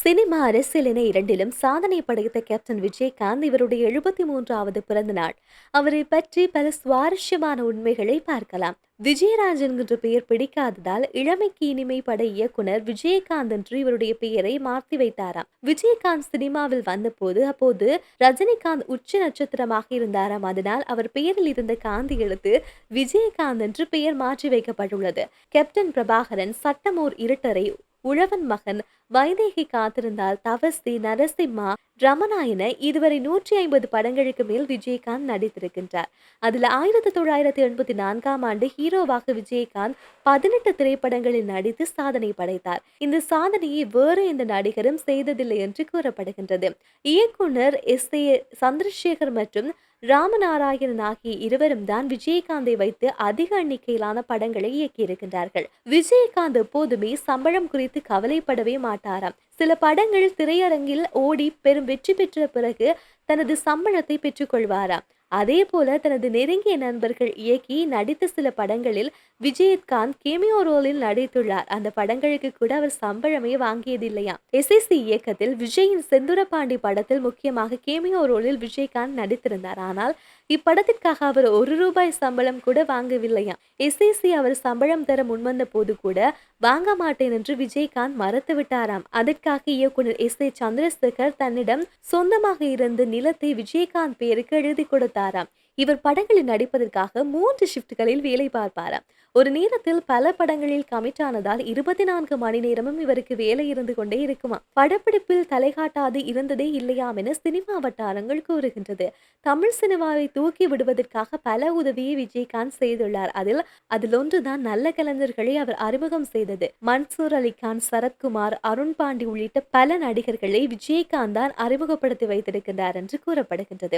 Cinema, அரசியல் என இரண்டிலும் சாதனை படைத்த கேப்டன் விஜயகாந்த் இவருடைய 73வது பிறந்த நாள். அவரை பற்றி பல சுவாரஸ்யமான உண்மைகளை பார்க்கலாம். விஜயராஜ் என்கின்ற பெயர் பிடிக்காததால் இளமைக்கு இனிமை பட இயக்குனர் விஜயகாந்த் என்று இவருடைய பெயரை மாற்றி வைத்தாராம். விஜயகாந்த் சினிமாவில் வந்தபோது அப்போது ரஜினிகாந்த் உச்ச நட்சத்திரமாக இருந்தாராம். அதனால் அவர் பெயரில் இருந்த காந்தி எழுத்து விஜயகாந்த் என்று பெயர் மாற்றி வைக்கப்பட்டுள்ளது. கேப்டன் பிரபாகரன், சட்டமோர் இருட்டரை, உழவன் மகன், வைதேகி காத்திருந்தால், தவசி, நரசிம்மா, ரமணா என இதுவரை 150 படங்களுக்கு மேல் விஜயகாந்த் நடித்திருக்கின்றார். அதில் 1984ஆம் ஆண்டு ஹீரோவாக விஜயகாந்த் 18 திரைப்படங்களில் நடித்து சாதனை படைத்தார். இந்த சாதனையை வேறு எந்த நடிகரும் செய்ததில்லை என்று கூறப்படுகின்றது. இயக்குனர் S.A. சந்திரசேகர் மற்றும் ராமநாராயணன் ஆகிய இருவரும் தான் விஜயகாந்தை வைத்து அதிக எண்ணிக்கையிலான படங்களை இயக்கியிருக்கின்றார்கள். விஜயகாந்த் எப்போதுமே சம்பளம் குறித்து கவலைப்படவே மாட்டாராம். சில படங்கள் திரையரங்கில் ஓடி பெரும் வெற்றி பெற்ற பிறகு தனது சம்பளத்தை பெற்றுக் கொள்வாராம். அதே போல தனது நெருங்கிய நண்பர்கள் இயக்கி நடித்த சில படங்களில் விஜயகாந்த் கேமியோ ரோலில் நடித்துள்ளார். அந்த படங்களுக்கு கூட அவர் சம்பளமே வாங்கியதில்லையா. SSC இயக்கத்தில் விஜயின் செந்துரபாண்டி படத்தில் முக்கியமாக கேமியோ ரோலில் விஜயகாந்த் நடித்திருந்தார். ஆனால் இப்படத்திற்காக அவர் ₹1 சம்பளம் கூட வாங்கவில்லையா. SSC அவர் சம்பளம் தர முன்வந்த போது கூட வாங்க மாட்டேன் என்று விஜயகாந்த் மறுத்து விட்டாராம். அதற்காக இயக்குனர் S.A. சந்திரசேகர் தன்னிடம் சொந்தமாக இருந்த நிலத்தை விஜயகாந்த் பெயருக்கு எழுதி கொடுத்தாராம். இவர் படங்களில் நடிப்பதற்காக 3 ஷிப்ட்களில் வேலை பார்ப்பாராம். ஒரு நேரத்தில் பல படங்களில் கமிட் ஆனதால் 24 மணி நேரமும் இவருக்கு வேலை இருந்து கொண்டே இருக்குமா. படப்பிடிப்பில் தலைகாட்டாது இருந்ததே இல்லையாம் என சினிமா வட்டாரங்கள் கூறுகின்றது. தமிழ் சினிமாவை தூக்கி விடுவதற்காக பல உதவியை விஜயகாந்த் செய்துள்ளார். அதில் ஒன்றுதான் நல்ல கலைஞர்களை அவர் அறிமுகம் செய்தது. மன்சூர் அலிகான், சரத்குமார், அருண் பாண்டி உள்ளிட்ட பல நடிகர்களை விஜயகாந்த் தான் அறிமுகப்படுத்தி வைத்திருக்கின்றார் என்று கூறப்படுகின்றது.